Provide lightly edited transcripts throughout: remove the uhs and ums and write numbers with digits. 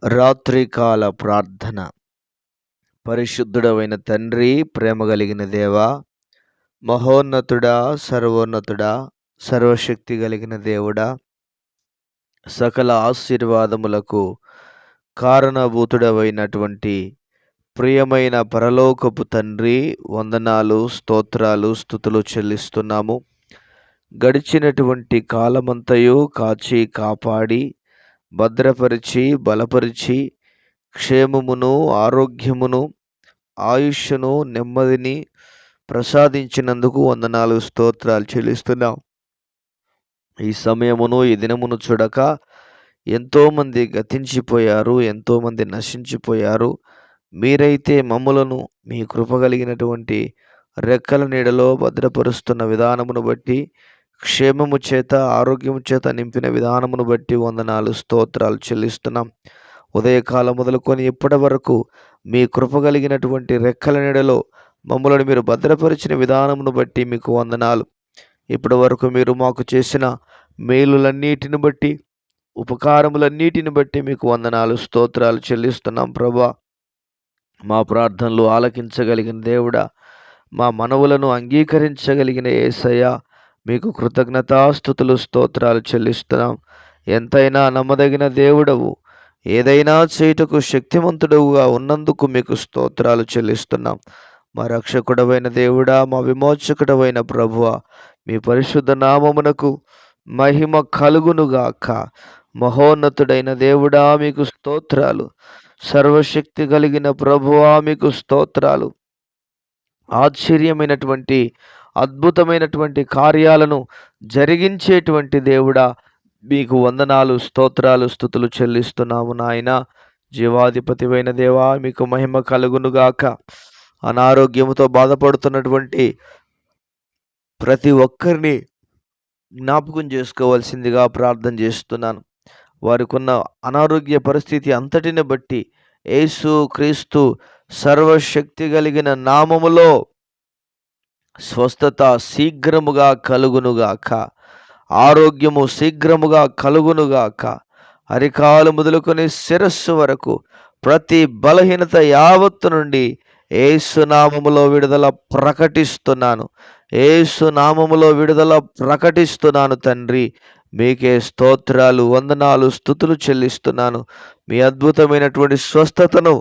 రాత్రికాల ప్రార్థన. పరిశుద్ధుడవైన తండ్రి, ప్రేమ కలిగిన దేవా, మహోన్నతుడా, సర్వోన్నతుడా, సర్వశక్తి కలిగిన దేవుడా, సకల ఆశీర్వాదములకు కారణభూతుడవైనటువంటి ప్రియమైన పరలోకపు తండ్రి, వందనాలు, స్తోత్రాలు, స్తుతులు చెల్లిస్తున్నాము. గడిచినటువంటి కాలమంతయు కాచి కాపాడి భద్రపరిచి బలపరిచి క్షేమమును, ఆరోగ్యమును, ఆయుష్ను, నెమ్మదిని ప్రసాదించినందుకు వందనాలు, స్తోత్రాలు చెల్లిస్తున్నాం. ఈ సమయమును, ఈ దినమును చూడక ఎంతోమంది గతించిపోయారు, ఎంతోమంది నశించిపోయారు. మీరైతే మమ్ములను మీ కృప కలిగినటువంటి రెక్కల నీడలో భద్రపరుస్తున్న విధానమును బట్టి, క్షేమము చేత, ఆరోగ్యము చేత నింపిన విధానమును బట్టి వందనాలు, స్తోత్రాలు చెల్లిస్తున్నాం. ఉదయకాలం మొదలుకొని ఇప్పటి వరకు మీ కృప కలిగినటువంటి రెక్కల నీడలో మమ్మల్ని మీరు భద్రపరిచిన విధానమును బట్టి మీకు వందనాలు. ఇప్పటి వరకు మీరు మాకు చేసిన మేలులన్నిటిని బట్టి, ఉపకారములన్నిటిని బట్టి మీకు వందనాలు, స్తోత్రాలు చెల్లిస్తున్నాం. ప్రభా, మా ప్రార్థనలు ఆలకించగలిగిన దేవుడా, మా మనవులను అంగీకరించగలిగిన యేసయ్య, మీకు కృతజ్ఞతాస్తుతులు, స్తోత్రాలు చెల్లిస్తున్నాం. ఎంతైనా నమ్మదగిన దేవుడవు, ఏదైనా చేయుటకు శక్తిమంతుడుగా ఉన్నందుకు మీకు స్తోత్రాలు చెల్లిస్తున్నాం. మా రక్షకుడవైన దేవుడా, మా విమోచకుడవైన ప్రభువా, మీ పరిశుద్ధ నామమునకు మహిమ కలుగునుగాక. మహోన్నతుడైన దేవుడా, మీకు స్తోత్రాలు. సర్వశక్తి కలిగిన ప్రభువా, మీకు స్తోత్రాలు. ఆశ్చర్యమైనటువంటి అద్భుతమైనటువంటి కార్యాలను జరిగించేటువంటి దేవుడా, మీకు వందనాలు, స్తోత్రాలు, స్తుతులు చెల్లిస్తున్నాము. నాయన, జీవాధిపతివైన దేవా, మీకు మహిమ కలుగునుగాక. అనారోగ్యముతో బాధపడుతున్నటువంటి ప్రతి ఒక్కరిని జ్ఞాపకం చేసుకోవాల్సిందిగా ప్రార్థన చేస్తున్నాను. వారికి ఉన్న అనారోగ్య పరిస్థితి అంతటిని బట్టి యేసు క్రీస్తు సర్వశక్తి కలిగిన నామములో స్వస్థత శీఘ్రముగా కలుగునుగాక. ఆరోగ్యము శీఘ్రముగా కలుగునుగాక. అరికాలు మొదలుకొని శిరస్సు వరకు ప్రతి బలహీనత యావత్తు నుండి యేసు నామములో విడుదల ప్రకటిస్తున్నాను. యేసు నామములో విడుదల ప్రకటిస్తున్నాను. తండ్రి, మీకే స్తోత్రాలు, వందనాలు, స్తుతులు చెల్లిస్తున్నాను. మీ అద్భుతమైనటువంటి స్వస్థతను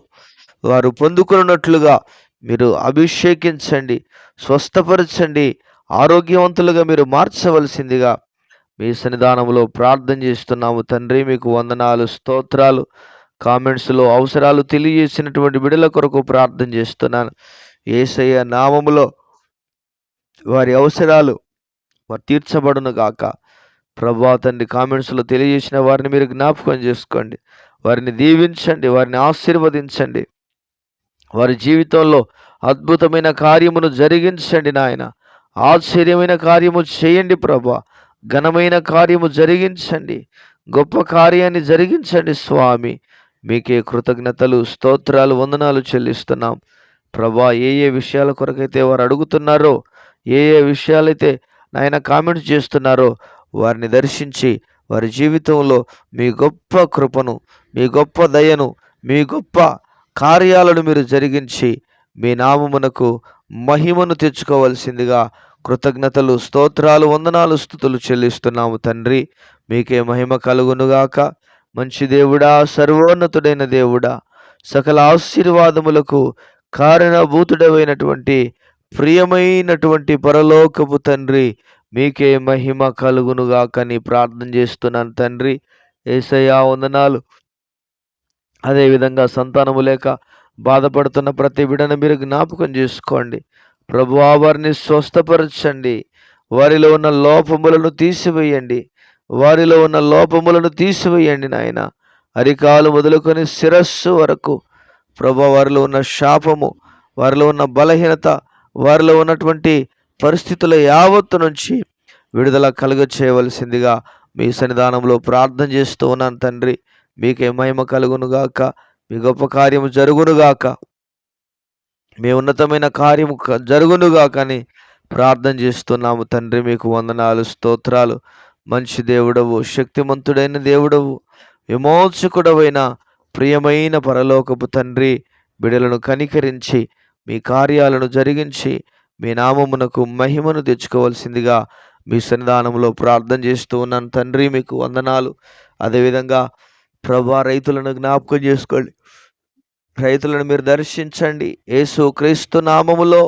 వారు పొందుకున్నట్లుగా మీరు అభిషేకించండి, స్వస్థపరచండి, ఆరోగ్యవంతులుగా మీరు మార్చవలసిందిగా మీ సన్నిధానంలో ప్రార్థన చేస్తున్నాము. తండ్రి, మీకు వందనాలు, స్తోత్రాలు. కామెంట్స్లో అవసరాలు తెలియజేసినటువంటి బిడ్డల కొరకు ప్రార్థన చేస్తున్నాను. యేసయ్య నామములో వారి అవసరాలు తీర్చబడును గాక. ప్రభువా తండ్రి, కామెంట్స్లో తెలియజేసిన వారిని మీరు జ్ఞాపకం చేసుకోండి, వారిని దీవించండి, వారిని ఆశీర్వదించండి, వారి జీవితంలో అద్భుతమైన కార్యమును జరిగించండి నాయన. ఆశ్చర్యమైన కార్యము చేయండి ప్రభా, ఘనమైన కార్యము జరిగించండి, గొప్ప కార్యాన్ని జరిగించండి స్వామి. మీకే కృతజ్ఞతలు, స్తోత్రాలు, వందనాలు చెల్లిస్తున్నాం ప్రభా. ఏ ఏ విషయాల కొరకైతే వారు అడుగుతున్నారో, ఏ ఏ విషయాలైతే నాయన కామెంట్స్ చేస్తున్నారో, వారిని దర్శించి వారి జీవితంలో మీ గొప్ప కృపను, మీ గొప్ప దయను, మీ గొప్ప కార్యాలను మీరు జరిగించి మీ నామమునకు మహిమను తెచ్చుకోవాల్సిందిగా కృతజ్ఞతలు, స్తోత్రాలు, వందనాలు, స్తుతులు చెల్లిస్తున్నాము. తండ్రి, మీకే మహిమ కలుగునుగాక. మంచి దేవుడా, సర్వోన్నతుడైన దేవుడా, సకల ఆశీర్వాదములకు కారణభూతుడమైనటువంటి ప్రియమైనటువంటి పరలోకపు తండ్రి, మీకే మహిమ కలుగునుగాక అని ప్రార్థన చేస్తున్నాను. తండ్రి యేసయ్యా, వందనాలు. అదేవిధంగా సంతానము లేక బాధపడుతున్న ప్రతి బిడ్డను మీరు జ్ఞాపకం చేసుకోండి ప్రభువా. వారిని స్వస్థపరచండి, వారిలో ఉన్న లోపములను తీసివేయండి, వారిలో ఉన్న లోపములను తీసివేయండి నాయన. అరికాలు మొదలుకొని శిరస్సు వరకు ప్రభువా, వారిలో ఉన్న శాపము, వారిలో ఉన్న బలహీనత, వారిలో ఉన్నటువంటి పరిస్థితుల యావత్తు నుంచి విడుదల కలుగ చేయవలసిందిగా మీ సన్నిధానంలో ప్రార్థన చేస్తూ ఉన్నాను. తండ్రి, మీకే మహిమ కలుగునుగాక. మీ గొప్ప కార్యము జరుగునుగాక, మీ ఉన్నతమైన కార్యము జరుగునుగాక అని ప్రార్థన చేస్తున్నాము. తండ్రి, మీకు వందనాలు, స్తోత్రాలు. మంచి దేవుడవు, శక్తిమంతుడైన దేవుడవు, విమోచకుడవైన ప్రియమైన పరలోకపు తండ్రి, బిడలను కనికరించి మీ కార్యాలను జరిగించి మీ నామమునకు మహిమను తెచ్చుకోవాల్సిందిగా మీ సన్నిధానంలో ప్రార్థన చేస్తూ ఉన్నాను తండ్రి. మీకు వందనాలు. అదేవిధంగా ప్రభా, రైతులను జ్ఞాపకం చేసుకోండి. రైతులను మీరు దర్శించండి. యేసు క్రీస్తు నామములో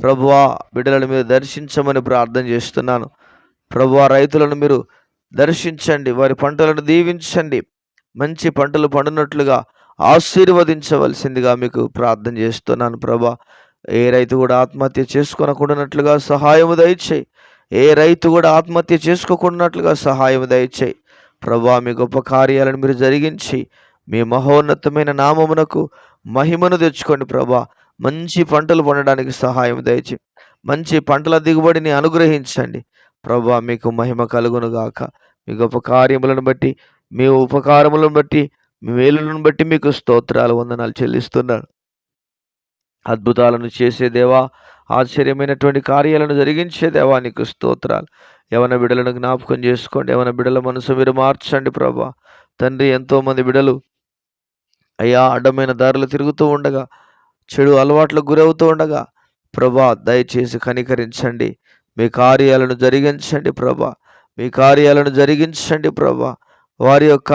ప్రభువా, బిడ్డలను మీరు దర్శించమని ప్రార్థన చేస్తున్నాను. ప్రభువా, రైతులను మీరు దర్శించండి, వారి పంటలను దీవించండి, మంచి పంటలు పండునట్లుగా ఆశీర్వదించవలసిందిగా మీకు ప్రార్థన చేస్తున్నాను ప్రభా. ఏ రైతు కూడా ఆత్మహత్య చేసుకోనకుండానట్లుగా సహాయము దయచేయి. ఏ రైతు కూడా ఆత్మహత్య చేసుకోకుండానట్లుగా సహాయము దయచేయి ప్రభా. మీ గొప్ప కార్యాలను మీరు జరిగించి మీ మహోన్నతమైన నామమునకు మహిమను తెచ్చుకోండి ప్రభా. మంచి పంటలు పండడానికి సహాయం దయచేయి. మంచి పంటల దిగుబడిని అనుగ్రహించండి ప్రభా. మీకు మహిమ కలుగును గాక. మీ గొప్ప కార్యములను బట్టి, మీ ఉపకారములను బట్టి, మీ మేలులను బట్టి మీకు స్తోత్రాలు, వందనాలు చెల్లిస్తున్నాను. అద్భుతాలను చేసే దేవా, ఆశ్చర్యమైనటువంటి కార్యాలను జరిగించే దేవా, నీకు స్తోత్రాలు. యవన బిడలను జ్ఞాపకం చేసుకోండి. యవన బిడల మనసు మీరు మార్చండి ప్రభా. తండ్రి, ఎంతోమంది బిడలు అయ్యా అడ్డమైన దారులు తిరుగుతూ ఉండగా, చెడు అలవాట్లకు గురవుతూ ఉండగా ప్రభా, దయచేసి కనికరించండి. మీ కార్యాలను జరిగించండి ప్రభా. మీ కార్యాలను జరిగించండి ప్రభా. వారి యొక్క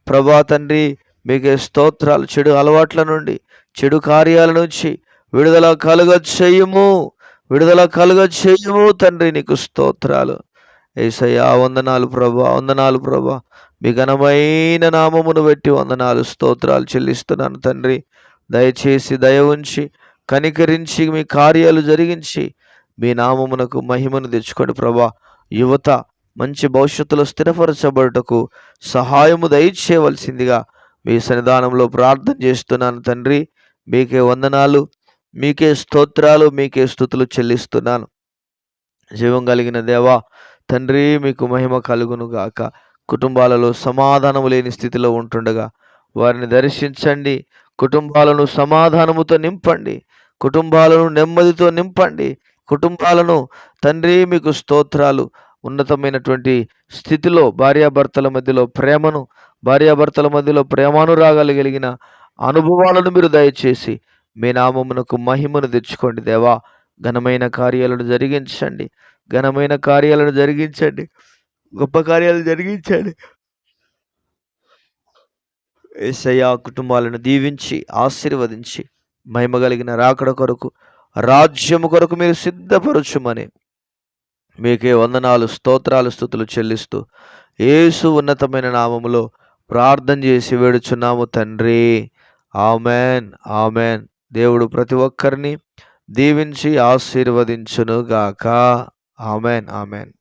ప్రభా తండ్రి, మీకే స్తోత్రాలు. చెడు అలవాట్ల నుండి, చెడు కార్యాల నుంచి విడుదల కలుగ చెయ్యము, విడుదల కలుగ చెయ్యము తండ్రి. నీకు స్తోత్రాలు యేసయ్యా. వందనాలు ప్రభా, వందనాలు ప్రభా. మీ ఘనమైన నామమును బట్టి వందనాలు, స్తోత్రాలు చెల్లిస్తున్నాను తండ్రి. దయచేసి దయ ఉంచి కనికరించి మీ కార్యాలు జరిగించి మీ నామమునకు మహిమను తెచ్చుకోండి ప్రభా. యువత మంచి భవిష్యత్తులో స్థిరపరచబడుటకు సహాయము దయచేయవలసిందిగా మీ సన్నిధానంలో ప్రార్థన చేస్తున్నాను తండ్రి. మీకే వందనాలు, మీకే స్తోత్రాలు, మీకే స్తుతులు చెల్లిస్తున్నాను. జీవం కలిగిన దేవా తండ్రి, మీకు మహిమ కలుగును గాక. కుటుంబాలలో సమాధానము లేని స్థితిలో ఉంటుండగా వారిని దర్శించండి. కుటుంబాలను సమాధానముతో నింపండి. కుటుంబాలను నెమ్మదితో నింపండి. కుటుంబాలను తండ్రి, మీకు స్తోత్రాలు, ఉన్నతమైనటువంటి స్థితిలో భార్యాభర్తల మధ్యలో ప్రేమను, భార్యాభర్తల మధ్యలో ప్రేమానురాగాలు కలిగిన అనుభవాలను మీరు దయచేసి మీ నామమునకు మహిమను తెచ్చుకోండి దేవా. ఘనమైన కార్యాలను జరిగించండి, ఘనమైన కార్యాలను జరిగించండి, గొప్ప కార్యాలు జరిగించండి. యేసయ్యా, కుటుంబాలను దీవించి ఆశీర్వదించి మహిమ కలిగిన రాకడ కొరకు, రాజ్యము కొరకు మీరు సిద్ధపరచుమని మీకే వందనాలు, స్తోత్రాలు, స్తుతులు చెల్లిస్తూ యేసు ఉన్నతమైన నామములో ప్రార్థన చేసి వేడుచున్నాము తండ్రి. Amen, amen. దేవుడు ప్రతి ఒక్కరిని దీవించి ఆశీర్వదించును గాక. Amen, amen.